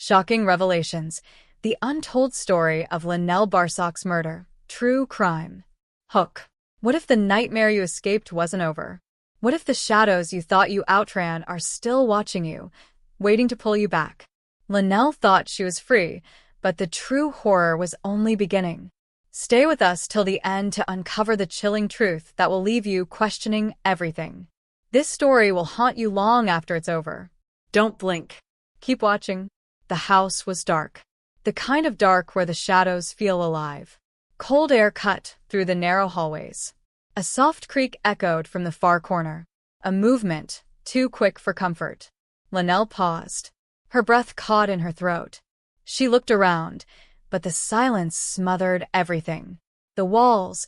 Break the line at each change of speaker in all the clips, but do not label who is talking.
Shocking revelations. The untold story of LaNell Barsock's murder. True crime. Hook. What if the nightmare you escaped wasn't over? What if the shadows you thought you outran are still watching you, waiting to pull you back? LaNell thought she was free, but the true horror was only beginning. Stay with us till the end to uncover the chilling truth that will leave you questioning everything. This story will haunt you long after it's over. Don't blink. Keep watching. The house was dark. The kind of dark where the shadows feel alive. Cold air cut through the narrow hallways. A soft creak echoed from the far corner. A movement, too quick for comfort. LaNell paused. Her breath caught in her throat. She looked around, but the silence smothered everything. The walls,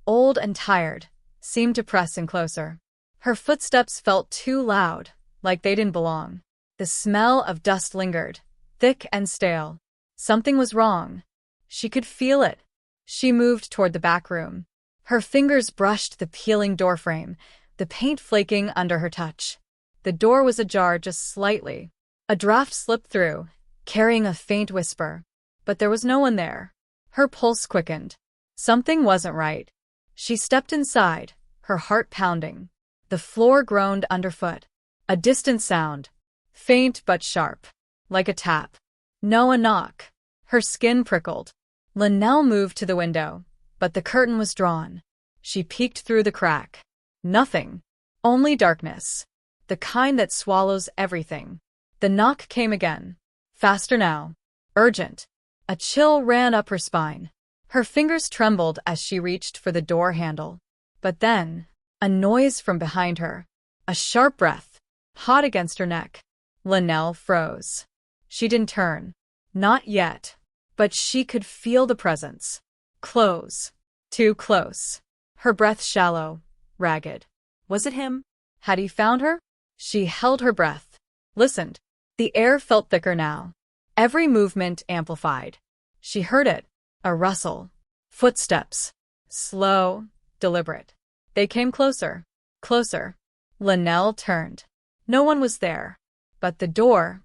old and tired, seemed to press in closer. Her footsteps felt too loud, like they didn't belong. The smell of dust lingered, thick and stale. Something was wrong. She could feel it. She moved toward the back room. Her fingers brushed the peeling doorframe, the paint flaking under her touch. The door was ajar just slightly. A draft slipped through, carrying a faint whisper. But there was no one there. Her pulse quickened. Something wasn't right. She stepped inside, her heart pounding. The floor groaned underfoot. A distant sound. Faint but sharp. Like a tap. No, a knock. Her skin prickled. LaNell moved to the window, but the curtain was drawn. She peeked through the crack. Nothing. Only darkness. The kind that swallows everything. The knock came again. Faster now. Urgent. A chill ran up her spine. Her fingers trembled as she reached for the door handle. But then, a noise from behind her. A sharp breath, hot against her neck. LaNell froze. She didn't turn. Not yet. But she could feel the presence. Close. Too close. Her breath shallow, ragged. Was it him? Had he found her? She held her breath. Listened. The air felt thicker now. Every movement amplified. She heard it. A rustle. Footsteps. Slow, deliberate. They came closer. Closer. LaNell turned. No one was there. But the door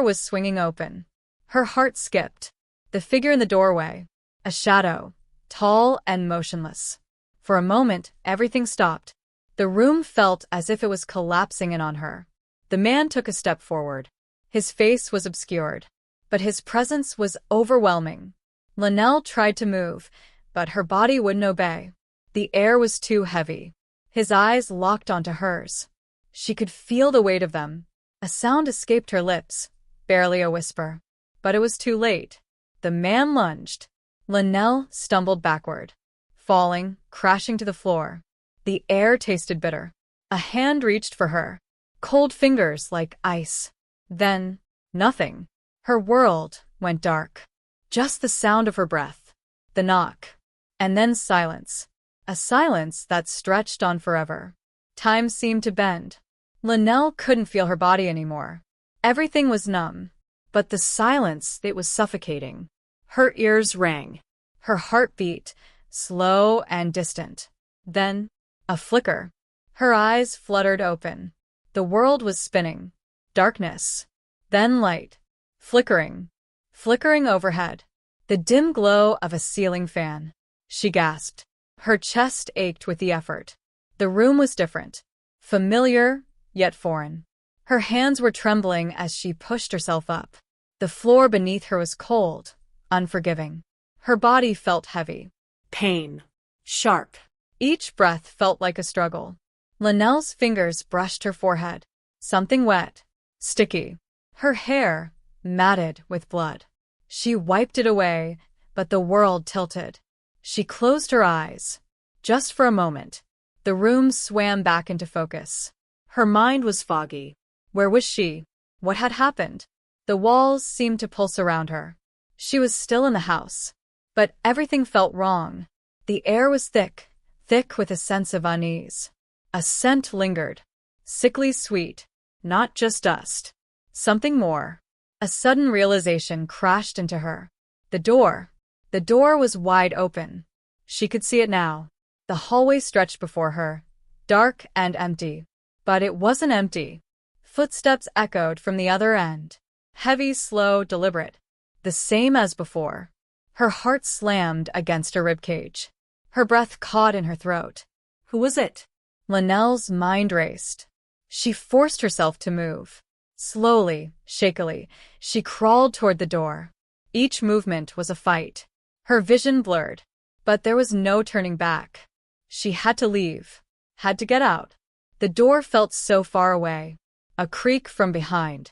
was swinging open. Her heart skipped. The figure in the doorway. A shadow. Tall and motionless. For a moment, everything stopped. The room felt as if it was collapsing in on her. The man took a step forward. His face was obscured, but his presence was overwhelming. LaNell tried to move, but her body wouldn't obey. The air was too heavy. His eyes locked onto hers. She could feel the weight of them. A sound escaped her lips, barely a whisper. But it was too late. The man lunged. LaNell stumbled backward, falling, crashing to the floor. The air tasted bitter. A hand reached for her, cold fingers like ice. Then, nothing. Her world went dark. Just the sound of her breath. The knock. And then silence. A silence that stretched on forever. Time seemed to bend. LaNell couldn't feel her body anymore. Everything was numb. But the silence, it was suffocating. Her ears rang. Her heart beat, slow and distant. Then, a flicker. Her eyes fluttered open. The world was spinning. Darkness. Then light. Flickering. Flickering overhead. The dim glow of a ceiling fan. She gasped. Her chest ached with the effort. The room was different. Familiar, yet foreign. Her hands were trembling as she pushed herself up. The floor beneath her was cold, unforgiving. Her body felt heavy. Pain. Sharp. Each breath felt like a struggle. LaNell's fingers brushed her forehead. Something wet. Sticky. Her hair, matted with blood. She wiped it away, but the world tilted. She closed her eyes. Just for a moment. The room swam back into focus. Her mind was foggy. Where was she? What had happened? The walls seemed to pulse around her. She was still in the house. But everything felt wrong. The air was thick, thick with a sense of unease. A scent lingered. Sickly sweet. Not just dust. Something more. A sudden realization crashed into her. The door was wide open. She could see it now. The hallway stretched before her, dark and empty. But it wasn't empty. Footsteps echoed from the other end. Heavy, slow, deliberate. The same as before. Her heart slammed against her ribcage. Her breath caught in her throat. Who was it? LaNell's mind raced. She forced herself to move. Slowly, shakily, she crawled toward the door. Each movement was a fight. Her vision blurred. But there was no turning back. She had to leave. Had to get out. The door felt so far away. A creak from behind.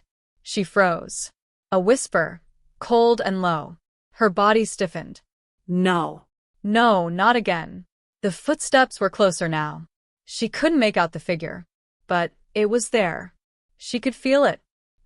She froze. A whisper, cold and low. Her body stiffened.
No.
No, not again. The footsteps were closer now. She couldn't make out the figure. But it was there. She could feel it.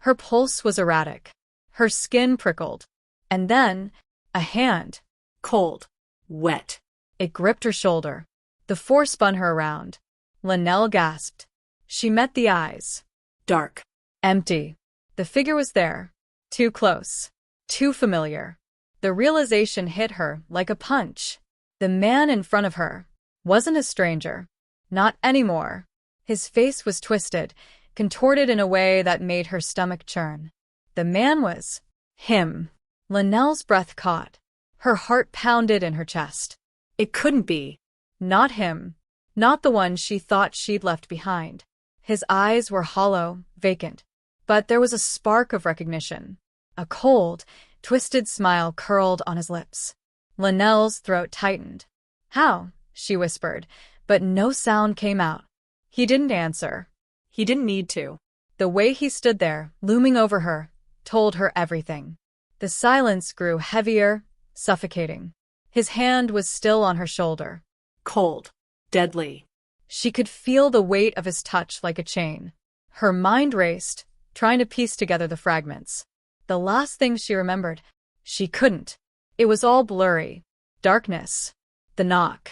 Her pulse was erratic. Her skin prickled. And then, a hand.
Cold. Wet.
It gripped her shoulder. The force spun her around. LaNell gasped. She met the eyes.
Dark.
Empty. The figure was there. Too close. Too familiar. The realization hit her like a punch. The man in front of her wasn't a stranger. Not anymore. His face was twisted, contorted in a way that made her stomach churn. The man was him. LaNell's breath caught. Her heart pounded in her chest.
It couldn't be.
Not him. Not the one she thought she'd left behind. His eyes were hollow, vacant. But there was a spark of recognition. A cold, twisted smile curled on his lips. LaNell's throat tightened. How? She whispered, but no sound came out. He didn't answer.
He didn't need to.
The way he stood there, looming over her, told her everything. The silence grew heavier, suffocating. His hand was still on her shoulder.
Cold. Deadly.
She could feel the weight of his touch like a chain. Her mind raced, trying to piece together the fragments. The last thing she remembered, she couldn't. It was all blurry. Darkness. The knock.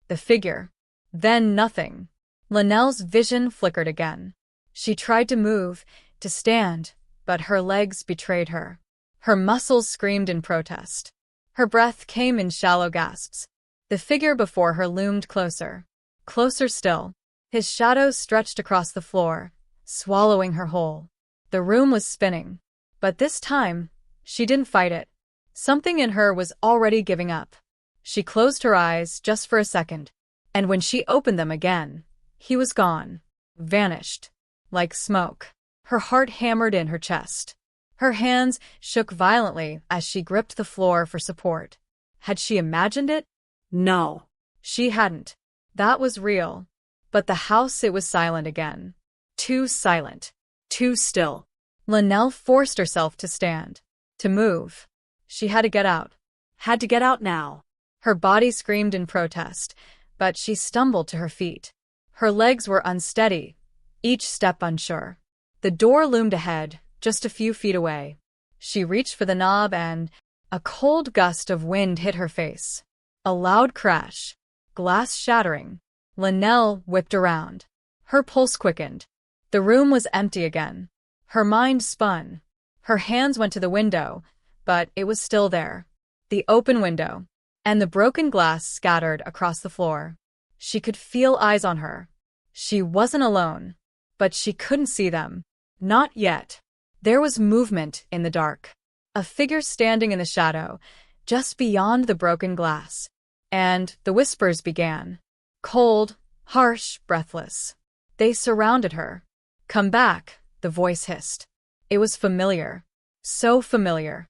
The figure. Then nothing. LaNell's vision flickered again. She tried to move, to stand, but her legs betrayed her. Her muscles screamed in protest. Her breath came in shallow gasps. The figure before her loomed closer. Closer still. His shadow stretched across the floor, swallowing her whole. The room was spinning. But this time, she didn't fight it. Something in her was already giving up. She closed her eyes just for a second, and when she opened them again, he was gone. Vanished. Like smoke. Her heart hammered in her chest. Her hands shook violently as she gripped the floor for support. Had she imagined it?
No.
She hadn't. That was real. But the house, it was silent again. Too silent. Too still. LaNell forced herself to stand. To move. She had to get out.
Had to get out now.
Her body screamed in protest, but she stumbled to her feet. Her legs were unsteady, each step unsure. The door loomed ahead, just a few feet away. She reached for the knob and a cold gust of wind hit her face. A loud crash. Glass shattering. LaNell whipped around. Her pulse quickened. The room was empty again. Her mind spun. Her hands went to the window, but it was still there. The open window. And the broken glass scattered across the floor. She could feel eyes on her. She wasn't alone. But she couldn't see them. Not yet. There was movement in the dark. A figure standing in the shadow, just beyond the broken glass. And the whispers began. Cold, harsh, breathless. They surrounded her. Come back, the voice hissed. It was familiar. So familiar.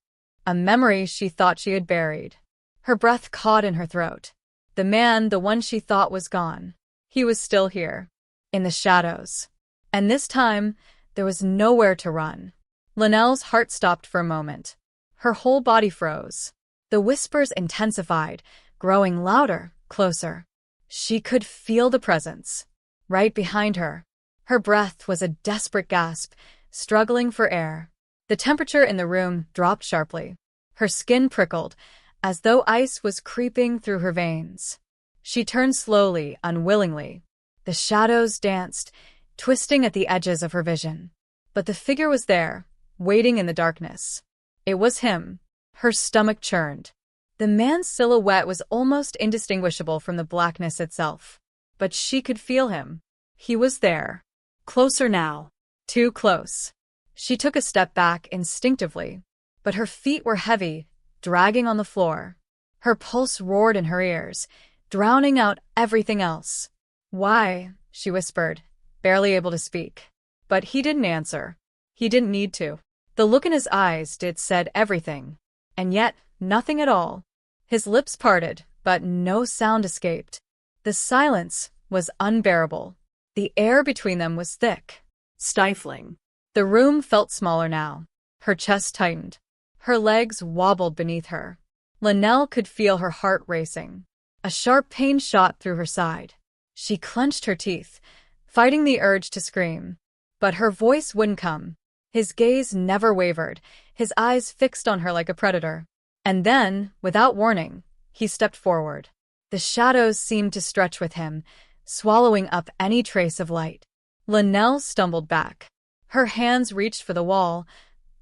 A memory she thought she had buried. Her breath caught in her throat. The man, the one she thought was gone. He was still here. In the shadows. And this time, there was nowhere to run. LaNell's heart stopped for a moment. Her whole body froze. The whispers intensified, growing louder, closer. She could feel the presence. Right behind her. Her breath was a desperate gasp, struggling for air. The temperature in the room dropped sharply. Her skin prickled, as though ice was creeping through her veins. She turned slowly, unwillingly. The shadows danced, twisting at the edges of her vision. But the figure was there, waiting in the darkness. It was him. Her stomach churned. The man's silhouette was almost indistinguishable from the blackness itself. But she could feel him. He was there. Closer now. Too close. She took a step back instinctively, but her feet were heavy, dragging on the floor. Her pulse roared in her ears, drowning out everything else. "Why?" she whispered, barely able to speak. But he didn't answer. He didn't need to. The look in his eyes said everything. And yet, nothing at all. His lips parted, but no sound escaped. The silence was unbearable. The air between them was thick,
Stifling.
the room felt smaller now. Her chest tightened. Her legs wobbled beneath her. LaNell could feel her heart racing. A sharp pain shot through her side. She clenched her teeth, fighting the urge to scream. But her voice wouldn't come. His gaze never wavered, his eyes fixed on her like a predator. And then, without warning, he stepped forward. The shadows seemed to stretch with him, swallowing up any trace of light. LaNell stumbled back. Her hands reached for the wall,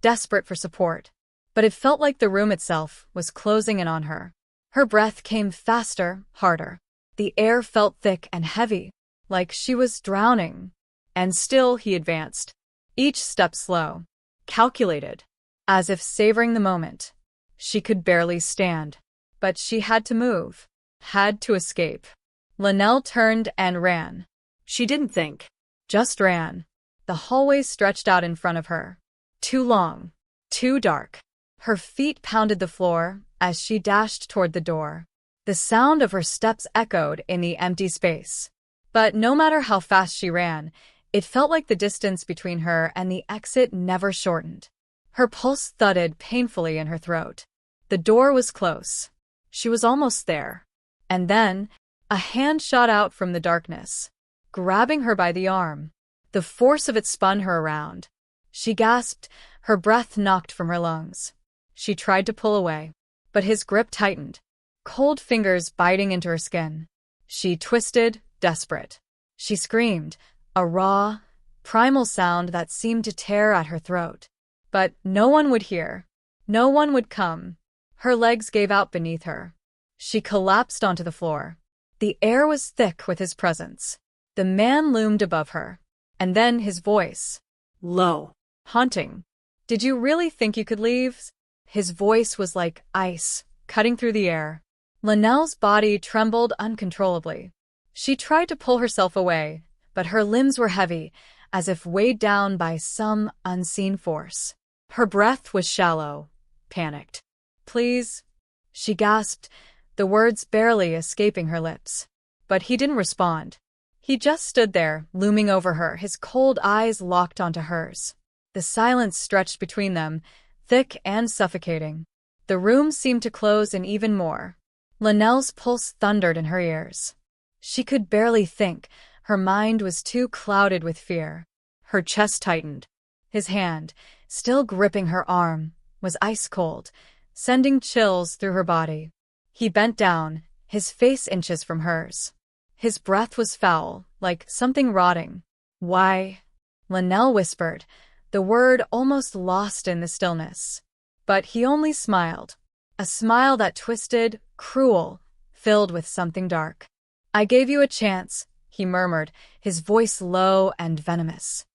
desperate for support. But it felt like the room itself was closing in on her. Her breath came faster, harder. The air felt thick and heavy, like she was drowning. And still he advanced, each step slow, calculated, as if savoring the moment. She could barely stand, but she had to move, had to escape. LaNell turned and ran.
She didn't think.
Just ran. The hallway stretched out in front of her. Too long, too dark. Her feet pounded the floor as she dashed toward the door. The sound of her steps echoed in the empty space. But no matter how fast she ran, it felt like the distance between her and the exit never shortened. Her pulse thudded painfully in her throat. The door was close. She was almost there. And then, a hand shot out from the darkness, grabbing her by the arm. The force of it spun her around. She gasped, her breath knocked from her lungs. She tried to pull away, but his grip tightened, cold fingers biting into her skin. She twisted, desperate. She screamed, a raw, primal sound that seemed to tear at her throat. But no one would hear. No one would come. Her legs gave out beneath her. She collapsed onto the floor. The air was thick with his presence. The man loomed above her. And then his voice.
Low.
Haunting. "Did you really think you could leave?" His voice was like ice, cutting through the air. LaNell's body trembled uncontrollably. She tried to pull herself away, but her limbs were heavy, as if weighed down by some unseen force. Her breath was shallow, panicked. "Please," she gasped, the words barely escaping her lips. But he didn't respond. He just stood there, looming over her, his cold eyes locked onto hers. The silence stretched between them, thick and suffocating. The room seemed to close in even more. LaNell's pulse thundered in her ears. She could barely think. Her mind was too clouded with fear. Her chest tightened. His hand, still gripping her arm, was ice cold, sending chills through her body. He bent down, his face inches from hers. His breath was foul, like something rotting. "Why?" LaNell whispered, the word almost lost in the stillness. But he only smiled, a smile that twisted, cruel, filled with something dark. "I gave you a chance," he murmured, his voice low and venomous.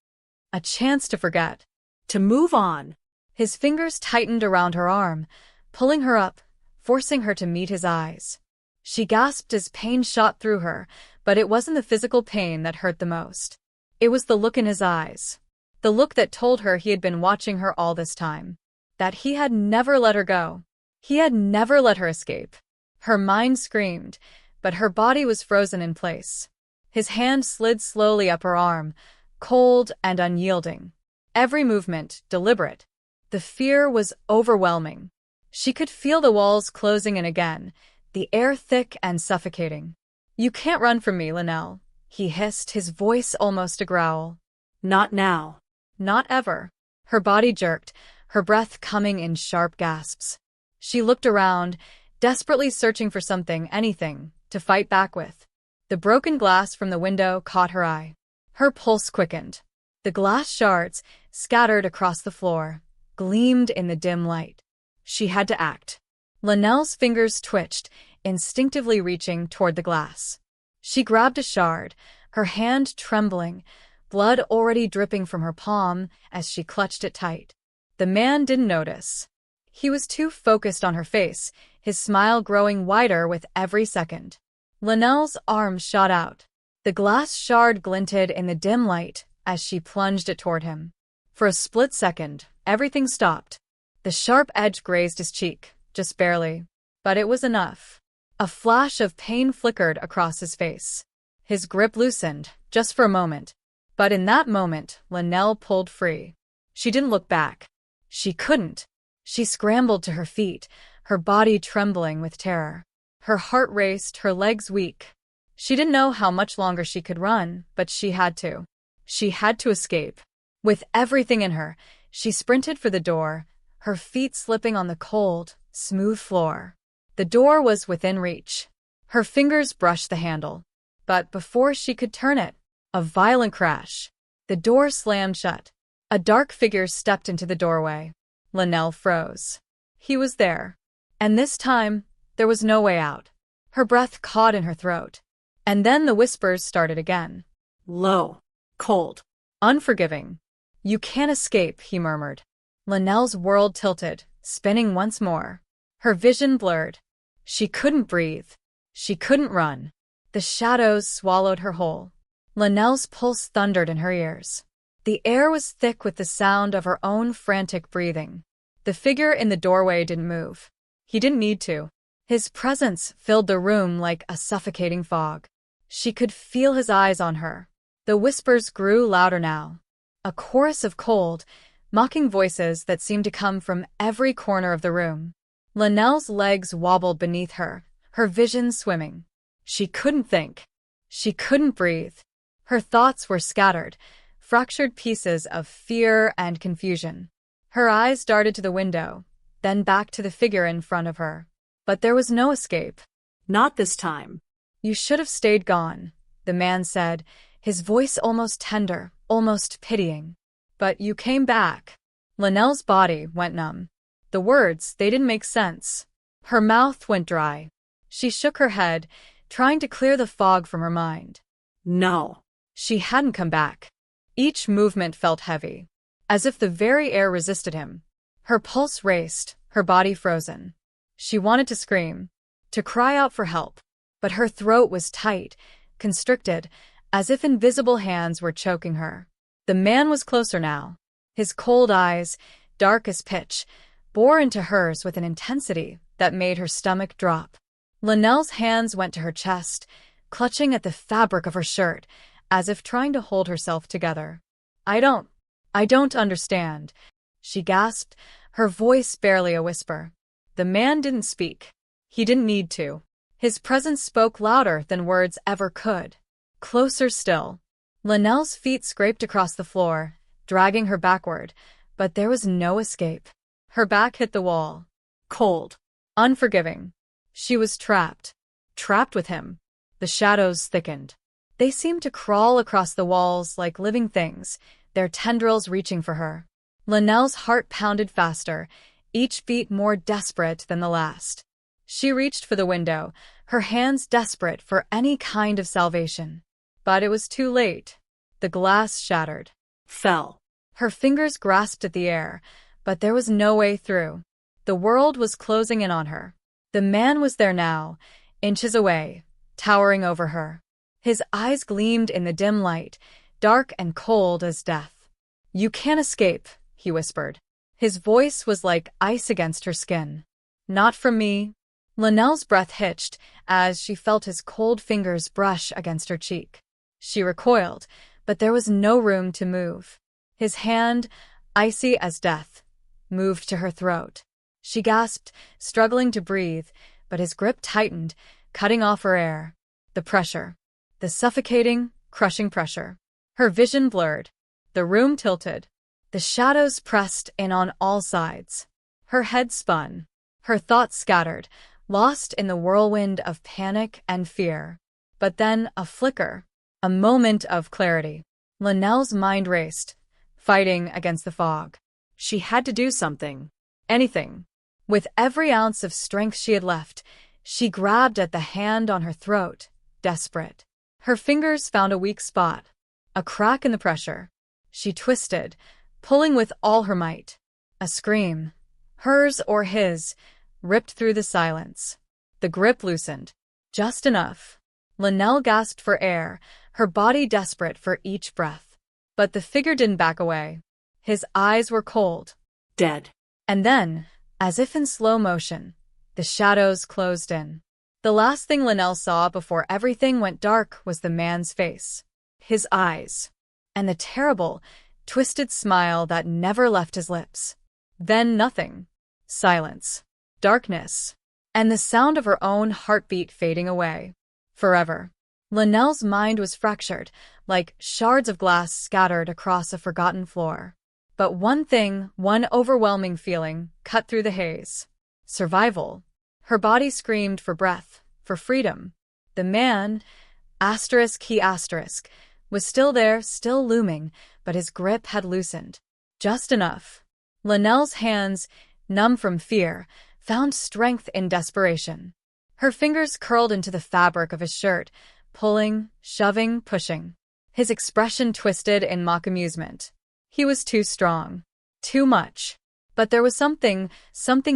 "A chance to forget.
To move on."
His fingers tightened around her arm, pulling her up, forcing her to meet his eyes. She gasped as pain shot through her, but it wasn't the physical pain that hurt the most. It was the look in his eyes. The look that told her he had been watching her all this time. That he had never let her go. He had never let her escape. Her mind screamed, but her body was frozen in place. His hand slid slowly up her arm, cold and unyielding. Every movement deliberate. The fear was overwhelming. She could feel the walls closing in again, the air thick and suffocating. "You can't run from me, LaNell," he hissed, his voice almost a growl.
Not now.
Not ever. Her body jerked, her breath coming in sharp gasps. She looked around, desperately searching for something, anything, to fight back with. The broken glass from the window caught her eye. Her pulse quickened. The glass shards, scattered across the floor, gleamed in the dim light. She had to act. LaNell's fingers twitched, instinctively reaching toward the glass. She grabbed a shard, her hand trembling, blood already dripping from her palm as she clutched it tight. The man didn't notice. He was too focused on her face, his smile growing wider with every second. LaNell's arm shot out. The glass shard glinted in the dim light as she plunged it toward him. For a split second, everything stopped. The sharp edge grazed his cheek, just barely. But it was enough. A flash of pain flickered across his face. His grip loosened, just for a moment. But in that moment, LaNell pulled free. She didn't look back. She couldn't. She scrambled to her feet, her body trembling with terror. Her heart raced, her legs weak. She didn't know how much longer she could run, but she had to. She had to escape. With everything in her, she sprinted for the door, her feet slipping on the cold, smooth floor. The door was within reach. Her fingers brushed the handle. But before she could turn it, a violent crash. The door slammed shut. A dark figure stepped into the doorway. LaNell froze. He was there. And this time, there was no way out. Her breath caught in her throat. And then the whispers started again.
Low. Cold.
Unforgiving. You can't escape, he murmured. LaNell's world tilted, spinning once more. Her vision blurred. She couldn't breathe. She couldn't run. The shadows swallowed her whole. LaNell's pulse thundered in her ears. The air was thick with the sound of her own frantic breathing. The figure in the doorway didn't move. He didn't need to. His presence filled the room like a suffocating fog. She could feel his eyes on her. The whispers grew louder now. A chorus of cold, mocking voices that seemed to come from every corner of the room. LaNell's legs wobbled beneath her, her vision swimming. She couldn't think. She couldn't breathe. Her thoughts were scattered, fractured pieces of fear and confusion. Her eyes darted to the window, then back to the figure in front of her. But there was no escape.
Not this time.
You should have stayed gone, the man said, his voice almost tender, almost pitying. But you came back. LaNell's body went numb. The words, they didn't make sense. Her mouth went dry. She shook her head, trying to clear the fog from her mind.
No.
She hadn't come back. Each movement felt heavy, as if the very air resisted him. Her pulse raced, her body frozen. She wanted to scream, to cry out for help, but her throat was tight, constricted, as if invisible hands were choking her. The man was closer now. His cold eyes, dark as pitch, bore into hers with an intensity that made her stomach drop. LaNell's hands went to her chest, clutching at the fabric of her shirt, as if trying to hold herself together. I don't understand, she gasped, her voice barely a whisper. The man didn't speak. He didn't need to. His presence spoke louder than words ever could. Closer still. LaNell's feet scraped across the floor, dragging her backward, but there was no escape. Her back hit the wall. Cold. Unforgiving. She was trapped. Trapped with him. The shadows thickened. They seemed to crawl across the walls like living things, their tendrils reaching for her. LaNell's heart pounded faster, each beat more desperate than the last. She reached for the window, her hands desperate for any kind of salvation. But it was too late. The glass shattered.
Fell.
Her fingers grasped at the air, but there was no way through. The world was closing in on her. The man was there now, inches away, towering over her. His eyes gleamed in the dim light, dark and cold as death. You can't escape, he whispered. His voice was like ice against her skin. Not from me. LaNell's breath hitched as she felt his cold fingers brush against her cheek. She recoiled, but there was no room to move. His hand, icy as death, moved to her throat. She gasped, struggling to breathe, but his grip tightened, cutting off her air. The pressure. The suffocating, crushing pressure. Her vision blurred. The room tilted. The shadows pressed in on all sides. Her head spun. Her thoughts scattered, lost in the whirlwind of panic and fear. But then a flicker. A moment of clarity. LaNell's mind raced, fighting against the fog. She had to do something. Anything. With every ounce of strength she had left, she grabbed at the hand on her throat, desperate. Her fingers found a weak spot. A crack in the pressure. She twisted, pulling with all her might. A scream, hers or his, ripped through the silence. The grip loosened. Just enough. LaNell gasped for air, her body desperate for each breath. But the figure didn't back away. His eyes were cold.
Dead.
And then, as if in slow motion, the shadows closed in. The last thing LaNell saw before everything went dark was the man's face. His eyes. And the terrible, twisted smile that never left his lips. Then nothing. Silence. Darkness. And the sound of her own heartbeat fading away. Forever. LaNell's mind was fractured, like shards of glass scattered across a forgotten floor. But one thing, one overwhelming feeling, cut through the haze. Survival. Her body screamed for breath, for freedom. The man, *, was still there, still looming, but his grip had loosened. Just enough. LaNell's hands, numb from fear, found strength in desperation. Her fingers curled into the fabric of his shirt, pulling, shoving, pushing. His expression twisted in mock amusement. He was too strong. Too much. But there was something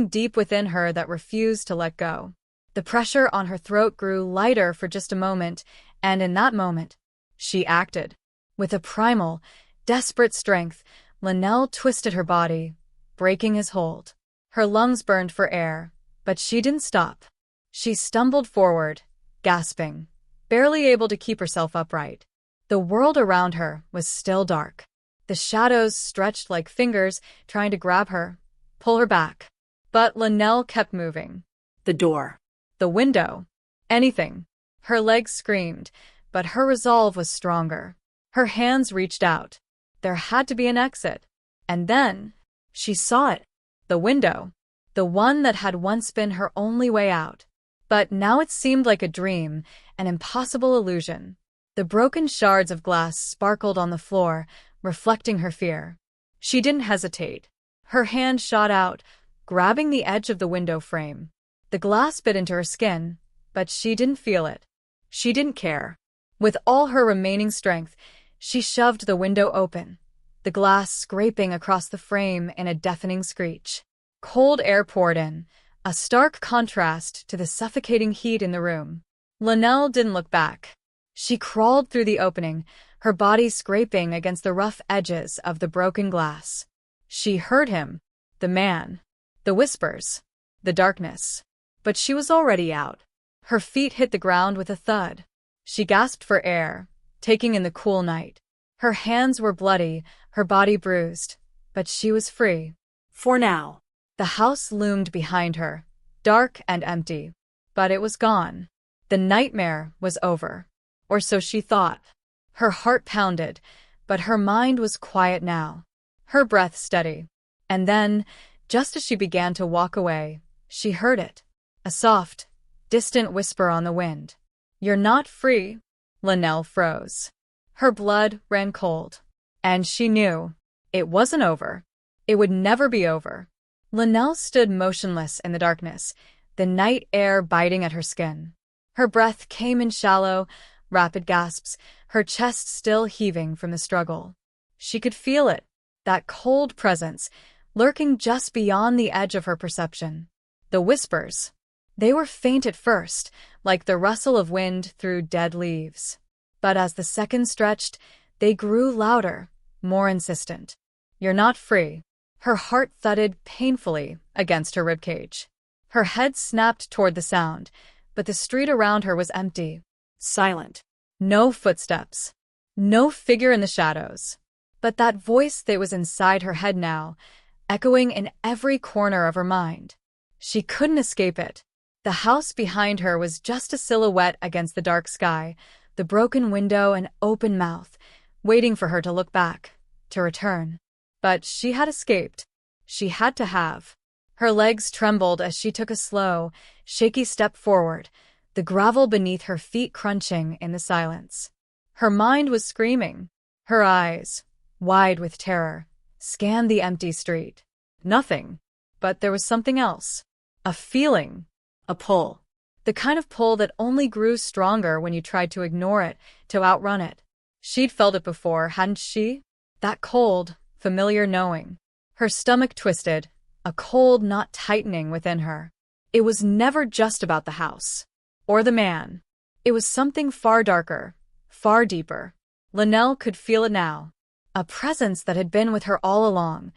deep within her that refused to let go. The pressure on her throat grew lighter for just a moment, and in that moment, she acted. With a primal, desperate strength, LaNell twisted her body, breaking his hold. Her lungs burned for air, but she didn't stop. She stumbled forward, gasping, barely able to keep herself upright. The world around her was still dark. The shadows stretched like fingers, trying to grab her, pull her back. But LaNell kept moving.
The door.
The window. Anything. Her legs screamed, but her resolve was stronger. Her hands reached out. There had to be an exit. And then, she saw it. The window. The one that had once been her only way out. But now it seemed like a dream, an impossible illusion. The broken shards of glass sparkled on the floor, reflecting her fear. She didn't hesitate. Her hand shot out, grabbing the edge of the window frame. The glass bit into her skin, but she didn't feel it. She didn't care. With all her remaining strength, she shoved the window open, the glass scraping across the frame in a deafening screech. Cold air poured in, a stark contrast to the suffocating heat in the room. LaNell didn't look back. She crawled through the opening, her body scraping against the rough edges of the broken glass. She heard him, the man, the whispers, the darkness. But she was already out. Her feet hit the ground with a thud. She gasped for air, taking in the cool night. Her hands were bloody, her body bruised, but she was free.
For now.
The house loomed behind her, dark and empty. But it was gone. The nightmare was over. Or so she thought. Her heart pounded, but her mind was quiet now. Her breath steady. And then, just as she began to walk away, she heard it. A soft, distant whisper on the wind. "You're not free." LaNell froze. Her blood ran cold. And she knew. It wasn't over. It would never be over. LaNell stood motionless in the darkness, the night air biting at her skin. Her breath came in shallow, rapid gasps, her chest still heaving from the struggle. She could feel it, that cold presence, lurking just beyond the edge of her perception. The whispers. They were faint at first, like the rustle of wind through dead leaves. But as the seconds stretched, they grew louder, more insistent. "You're not free." Her heart thudded painfully against her ribcage. Her head snapped toward the sound, but the street around her was empty. Silent. No footsteps. No figure in the shadows. But that voice that was inside her head now, echoing in every corner of her mind. She couldn't escape it. The house behind her was just a silhouette against the dark sky, the broken window and open mouth, waiting for her to look back, to return. But she had escaped. She had to have. Her legs trembled as she took a slow, shaky step forward, the gravel beneath her feet crunching in the silence. Her mind was screaming. Her eyes, wide with terror, scanned the empty street. Nothing. But there was something else. A feeling. A pull. The kind of pull that only grew stronger when you tried to ignore it, to outrun it. She'd felt it before, hadn't she? That cold, familiar knowing. Her stomach twisted, a cold knot tightening within her. It was never just about the house. Or the man. It was something far darker, far deeper. LaNell could feel it now. A presence that had been with her all along,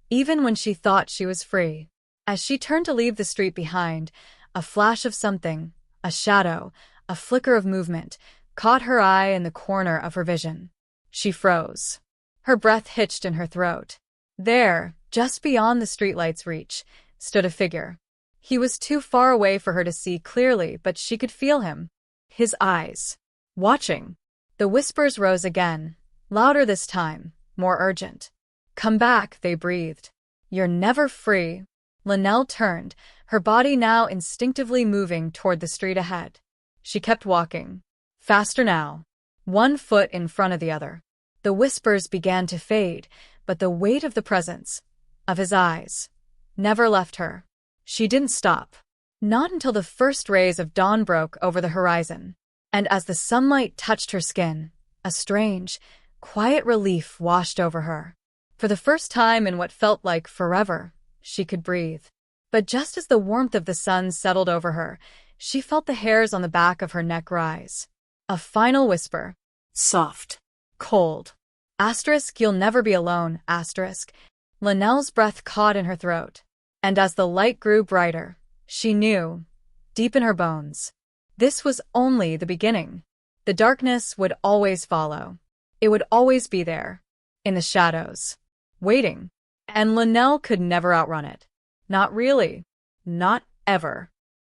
even when she thought she was free. As she turned to leave the street behind, a flash of something, a shadow, a flicker of movement, caught her eye in the corner of her vision. She froze. Her breath hitched in her throat. There, just beyond the streetlight's reach, stood a figure. He was too far away for her to see clearly, but she could feel him. His eyes. Watching. The whispers rose again, louder this time, more urgent. "Come back," they breathed. "You're never free." LaNell turned, her body now instinctively moving toward the street ahead. She kept walking. Faster now. One foot in front of the other. The whispers began to fade, but the weight of the presence, of his eyes, never left her. She didn't stop. Not until the first rays of dawn broke over the horizon. And as the sunlight touched her skin, a strange, quiet relief washed over her. For the first time in what felt like forever, she could breathe. But just as the warmth of the sun settled over her, she felt the hairs on the back of her neck rise. A final whisper.
Soft.
Cold. Asterisk, "You'll never be alone," asterisk. LaNell's breath caught in her throat. And as the light grew brighter, she knew, deep in her bones, this was only the beginning. The darkness would always follow. It would always be there, in the shadows, waiting. And LaNell could never outrun it. Not really. Not ever.